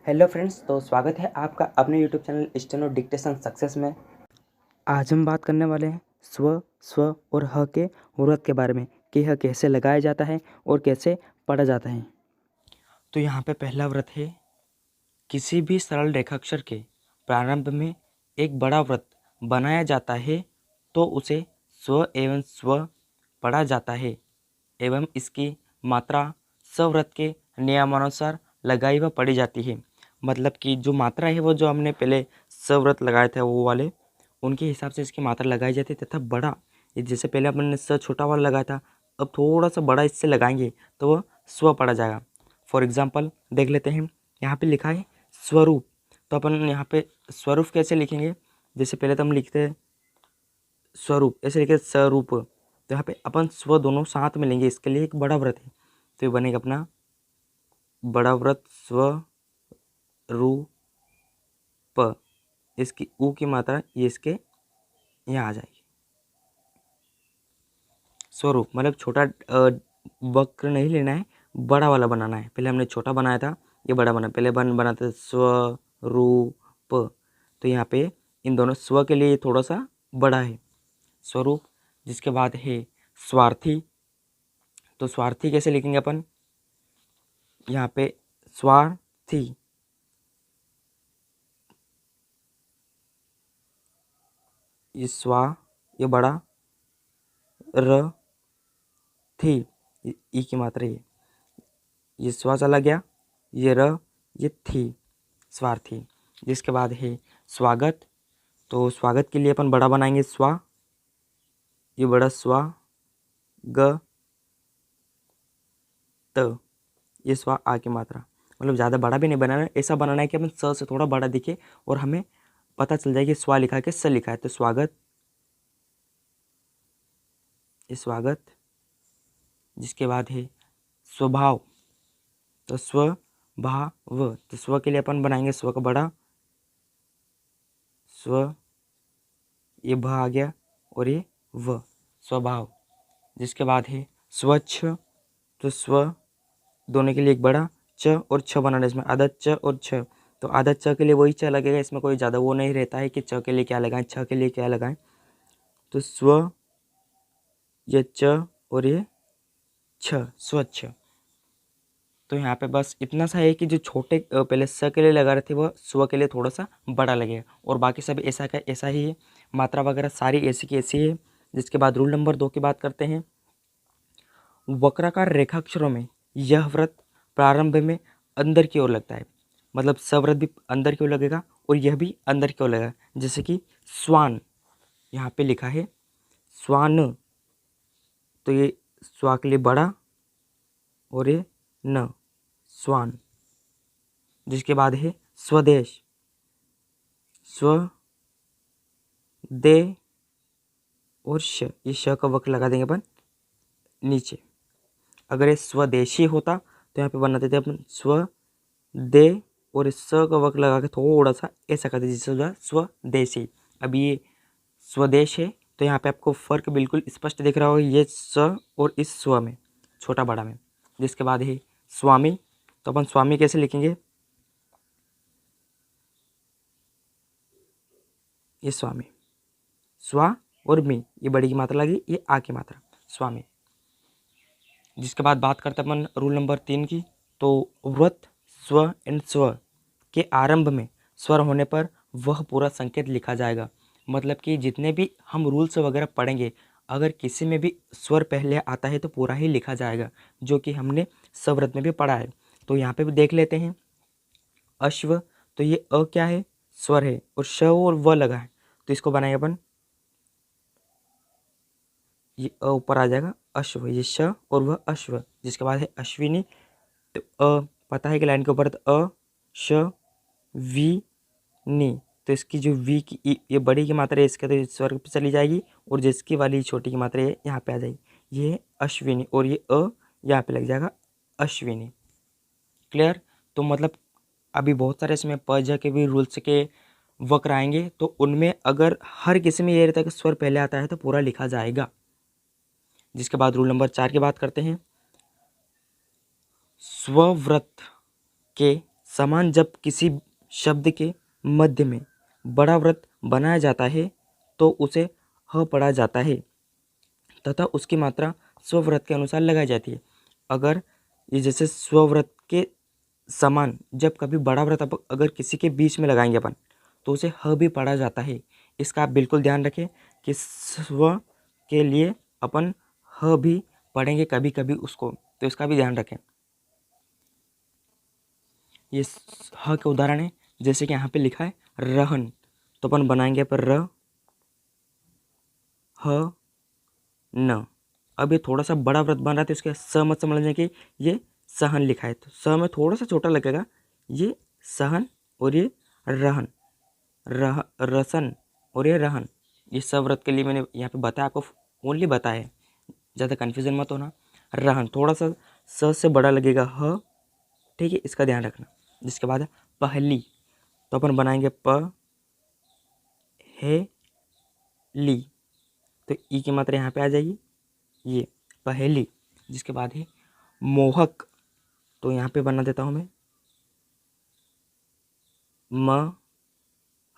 Hello friends, तो स्वागत है आपका अपने YouTube channel steno dictation success में। आज हम बात करने वाले हैं स्व स्व और ह के व्रत के बारे में कि यह कैसे लगाया जाता है और कैसे पढ़ा जाता है। तो यहाँ पे पहला व्रत है, किसी भी सरल रेखाक्षर के प्रारंभ में एक बड़ा व्रत बनाया जाता है तो उसे स्व एवं स्व पढ़ा जाता है एवं इसकी मात्रा सव्रत के नियमानुसार लगाई व पढ़ी जाती है। मतलब कि जो मात्रा है वो जो हमने पहले सव्रत लगाए थे वो वाले, उनके हिसाब से इसकी मात्रा लगाई जाती है तथा बड़ा, जैसे पहले अपन ने स छोटा वाला लगाया था, अब थोड़ा सा बड़ा इससे लगाएंगे तो वह स्व पढ़ा जाएगा। फॉर एग्जाम्पल देख लेते हैं, यहाँ पे लिखा है स्वरूप, तो अपन यहाँ पे स्वरूप कैसे लिखेंगे, जैसे पहले तो हम लिखते हैं स्वरूप, ऐसे लिखे स्वरूप, तो यहाँ पे अपन स्व दोनों साथ में लेंगे, इसके लिए एक बड़ा व्रत है तो ये बनेगा अपना बड़ा व्रत स्व रूप। इसकी ऊ की मात्रा ये इसके यहाँ आ जाएगी। स्वरूप मतलब छोटा वक्र नहीं लेना है, बड़ा वाला बनाना है। पहले हमने छोटा बनाया था, ये बड़ा बना, पहले बनाते स्वरूप, तो यहाँ पे इन दोनों स्व के लिए ये थोड़ा सा बड़ा है स्वरूप। जिसके बाद है स्वार्थी, तो स्वार्थी कैसे लिखेंगे अपन, यहाँ पे स्वार्थी, ये स्वा ये बड़ा, र थी ई की मात्रा ये स्वा चला गया, ये र ये थी, स्वार्थी। जिसके बाद है स्वागत, तो स्वागत के लिए अपन बड़ा बनाएंगे स्वा, ये बड़ा स्वा, ग त, ये स्वा आ की मात्रा, मतलब ज़्यादा बड़ा भी नहीं बनाना है, ऐसा बनाना है कि अपन स से थोड़ा बड़ा दिखे और हमें पता चल जाए कि स्वा लिखा है कि स लिखा है। तो स्वागत, ये स्वागत। जिसके बाद है स्वभाव, तो स्वभाव, तो स्व के लिए अपन बनाएंगे स्व का बड़ा स्व, ये भ आ गया और ये व, स्वभाव। जिसके बाद है स्वच्छ, तो स्व दोनों के लिए एक बड़ा च और छ बनाना है, इसमें आदत च और छ, तो आदत च के लिए वही च लगेगा, इसमें कोई ज़्यादा वो नहीं रहता है कि च के लिए क्या लगाएं छ के लिए क्या लगाएं। तो स्व, ये च और ये छ, स्वच्छ। तो यहाँ पे बस इतना सा है कि जो छोटे पहले स के लिए लगा रहे थे वह स्व के लिए थोड़ा सा बड़ा लगेगा, और बाकी सब ऐसा का ऐसा ही है, मात्रा वगैरह सारी ऐसी की ऐसी है। जिसके बाद रूल नंबर 2 की बात करते हैं, वक्राकार रेखाक्षरों में यह व्रत प्रारंभ में अंदर की ओर लगता है, मतलब सव्रत भी अंदर की ओर लगेगा और यह भी अंदर की ओर लगेगा। जैसे कि स्वान, यहाँ पे लिखा है स्वान, तो ये स्वा के लिए बड़ा और ये न, स्वान। जिसके बाद है स्वदेश, स्व दे और श, ये श का वक्र लगा देंगे अपन नीचे। अगर ये स्वदेशी होता तो यहाँ पे बनाते थे अपन स्व दे और स का वक्र लगा के थोड़ा सा ऐसा करते जिससे जो स्वदेशी। अब ये स्वदेश है तो यहाँ पे आपको फर्क बिल्कुल स्पष्ट दिख रहा होगा, ये स और इस स्व में, छोटा बड़ा में। जिसके बाद है स्वामी, तो अपन स्वामी कैसे लिखेंगे, ये स्वामी, स्वा और मी, ये बड़ी की मात्रा लगी, ये आ की मात्रा, स्वामी। जिसके बाद बात करते अपन रूल नंबर 3 की, तो व्रत स्व एंड स्व के आरंभ में स्वर होने पर वह पूरा संकेत लिखा जाएगा। मतलब कि जितने भी हम रूल्स वगैरह पढ़ेंगे, अगर किसी में भी स्वर पहले आता है तो पूरा ही लिखा जाएगा, जो कि हमने सव्रत में भी पढ़ा है। तो यहाँ पे भी देख लेते हैं, अश्व, तो ये अ क्या है, स्वर है, और श और व लगा है, तो इसको बनाएंगे अपन, ये अ ऊपर आ जाएगा, अश्व, ये श और वह अश्व। जिसके बाद है अश्विनी, तो अ पता है कि लाइन के ऊपर, तो अ श वी नी, तो इसकी जो वी की ये बड़ी की मात्रा है इसके तो स्वर पे चली जाएगी, और जिसकी वाली छोटी की मात्रा है यहाँ पे आ जाएगी, ये है अश्विनी, और ये अ यहाँ पे लग जाएगा अश्विनी। क्लियर। तो मतलब अभी बहुत सारे इसमें प के भी रूल्स के वक्र आएंगे, तो उनमें अगर हर किसी में ये रहता है कि स्वर पहले आता है तो पूरा लिखा जाएगा। जिसके बाद रूल नंबर 4 की बात करते हैं, स्वव्रत के समान जब किसी शब्द के मध्य में बड़ा वृत्त बनाया जाता है तो उसे ह पढ़ा जाता है तथा उसकी मात्रा स्ववृत्त के अनुसार लगाई जाती है। अगर ये जैसे स्ववृत्त के समान जब कभी बड़ा वृत्त अगर किसी के बीच में लगाएंगे अपन तो उसे ह भी पढ़ा जाता है। इसका आप बिल्कुल ध्यान रखें कि स्व के लिए अपन ह भी पढ़ेंगे कभी कभी उसको, तो इसका भी ध्यान रखें। ये ह के उदाहरण है, जैसे कि यहाँ पे लिखा है रहन, तो अपन बनाएंगे पर र ह न। अब ये थोड़ा सा बड़ा वृत्त बन रहा है तो इसके स मत समझने कि ये सहन लिखा है, तो स में थोड़ा सा छोटा लगेगा, ये सहन और ये रहन, रसन और ये रहन। ये सव्रत के लिए मैंने यहाँ पे बताया, आपको ओनली बताया है, ज़्यादा कन्फ्यूजन मत होना। रहन थोड़ा सा स से बड़ा लगेगा ह, ठीक है, इसका ध्यान रखना। जिसके बाद है पहली, तो अपन बनाएंगे प हे ली, तो ई की मात्रा यहाँ पे आ जाएगी, ये पहली। जिसके बाद है मोहक, तो यहाँ पे बना देता हूँ मैं म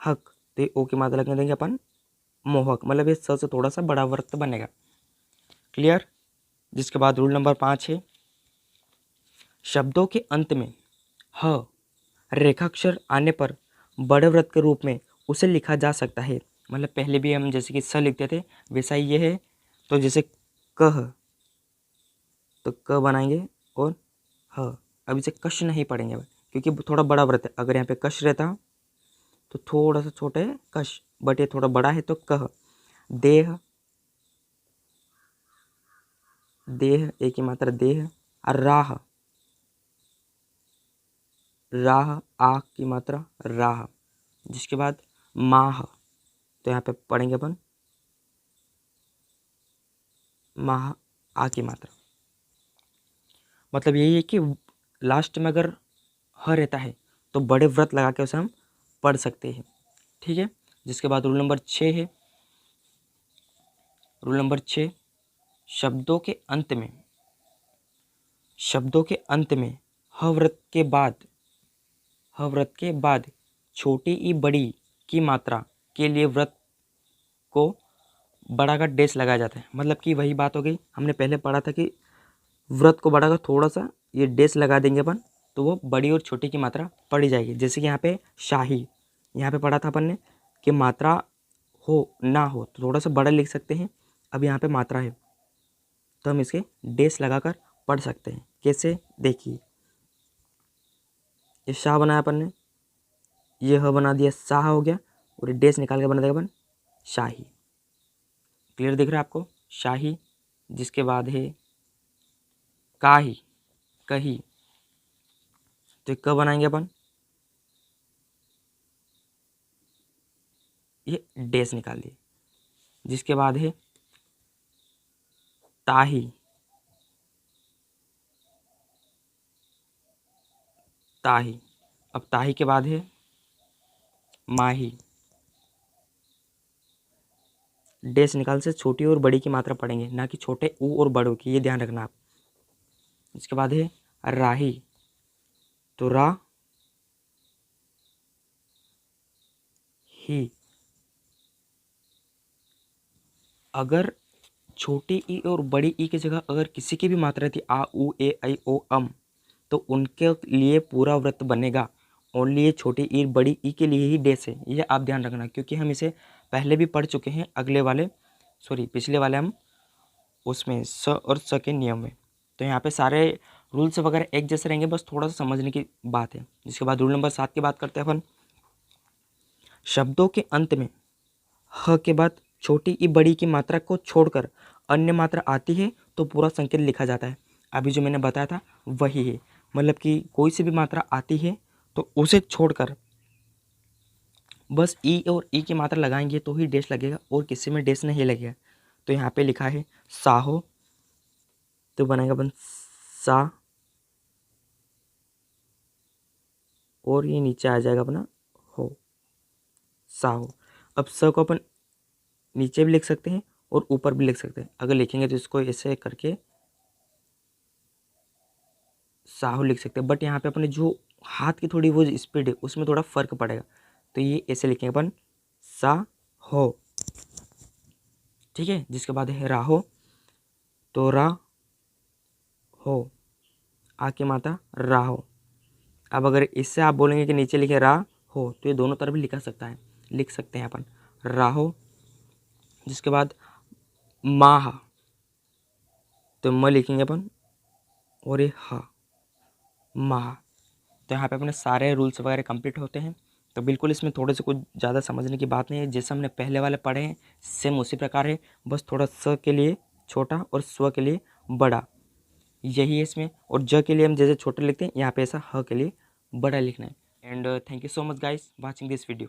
हक, तो ये ओ की मात्रा लगने देंगे अपन मोहक, मतलब ये स से थोड़ा सा बड़ा वृत्त बनेगा। क्लियर। जिसके बाद रूल नंबर 5 है शब्दों के अंत में ह रेखाक्षर आने पर बड़े वृत्त के रूप में उसे लिखा जा सकता है। मतलब पहले भी हम जैसे कि स लिखते थे वैसा ही ये है, तो जैसे कह, तो क बनाएंगे और ह। अब इसे कश नहीं पढ़ेंगे क्योंकि थोड़ा बड़ा वृत्त है। अगर यहाँ पे कश रहता तो थोड़ा सा छोटा है कश, बट ये थोड़ा बड़ा है तो कह। देह, देह एक ही मात्रा देह, और राह, राह आ की मात्रा राह। जिसके बाद माह, तो यहाँ पे पढ़ेंगे अपन माह आ की मात्रा। मतलब यही है कि लास्ट में अगर ह रहता है तो बड़े व्रत लगा के उसे हम पढ़ सकते हैं, ठीक है। जिसके बाद रूल नंबर 6 है, रूल नंबर 6 शब्दों के अंत में, शब्दों के अंत में ह व्रत के बाद, ह व्रत के बाद छोटी ई बड़ी की मात्रा के लिए व्रत को बड़ा का डेस लगाया जाता है। मतलब कि वही बात हो गई, हमने पहले पढ़ा था कि व्रत को बड़ा का थोड़ा सा ये डेस लगा देंगे अपन तो वो बड़ी और छोटी की मात्रा पड़ी जाएगी। जैसे कि यहाँ पे शाही, यहाँ पे पढ़ा था अपन ने कि मात्रा हो ना हो तो थोड़ा सा बड़ा लिख सकते हैं। अब यहाँ पे मात्रा है तो हम इसके डेस लगाकर पढ़ सकते हैं। कैसे, देखिए ये शाह बनाया अपन ने, ये ह बना दिया शाह हो गया, और ये डेस निकाल के बना देगा अपन शाही। क्लियर दिख रहा है आपको, शाही। जिसके बाद है काही, कही, तो क बनाएंगे अपन, ये डेस निकाल दिए। जिसके बाद है ताही, ताही। अब ताही के बाद है माही, डेस निकाल से छोटी और बड़ी की मात्रा पढ़ेंगे, ना कि छोटे ऊ और बड़ों की, ये ध्यान रखना आप। इसके बाद है राही, तो रा ही। अगर छोटी ई और बड़ी ई की जगह अगर किसी की भी मात्रा थी आ उ ए ऐ ओ अम, तो उनके लिए पूरा वृत्त बनेगा। ओनली ये छोटी ई बड़ी ई के लिए ही डेस है, ये आप ध्यान रखना, क्योंकि हम इसे पहले भी पढ़ चुके हैं अगले वाले पिछले वाले हम उसमें स और स के नियम में। तो यहाँ पे सारे रूल्स वगैरह एक जैसे रहेंगे, बस थोड़ा सा समझने की बात है। जिसके बाद रूल नंबर 7 की बात करते हैं अपन। शब्दों के अंत में ह के बाद छोटी ई बड़ी की मात्रा को छोड़कर अन्य मात्रा आती है तो पूरा संकेत लिखा जाता है। अभी जो मैंने बताया था वही है, मतलब कि कोई सी भी मात्रा आती है तो उसे छोड़कर बस ई और ई की मात्रा लगाएंगे तो ही डेश लगेगा, और किसी में डेश नहीं लगेगा। तो यहाँ पे लिखा है साहो, तो बनाएगा अपन सा, और ये नीचे आ जाएगा अपना हो, साहो। अब स को अपन नीचे भी लिख सकते हैं और ऊपर भी लिख सकते हैं। अगर लिखेंगे तो इसको ऐसे करके साहू लिख सकते हैं, बट यहाँ पे अपने जो हाथ की थोड़ी वो स्पीड है उसमें थोड़ा फर्क पड़ेगा। तो ये ऐसे लिखेंगे अपन सा हो, ठीक है। जिसके बाद है राहो, तो रा हो, आ की माता राहो। अब अगर इससे आप बोलेंगे कि नीचे लिखे रा हो, तो ये दोनों तरफ भी लिख सकते हैं अपन राहो। जिसके बाद माह, तो म लिखेंगे अपन और ये हा, माह। तो यहाँ पे अपने सारे रूल्स वगैरह कंप्लीट होते हैं। तो बिल्कुल इसमें थोड़े से कुछ ज़्यादा समझने की बात नहीं है, जैसे हमने पहले वाले पढ़े हैं सेम उसी प्रकार है, बस थोड़ा स के लिए छोटा और स्व के लिए बड़ा, यही है इसमें। और ज के लिए हम जैसे छोटा लिखते हैं, यहाँ पे ऐसा ह के लिए बड़ा लिखना है। And thank you so much guys watching this video.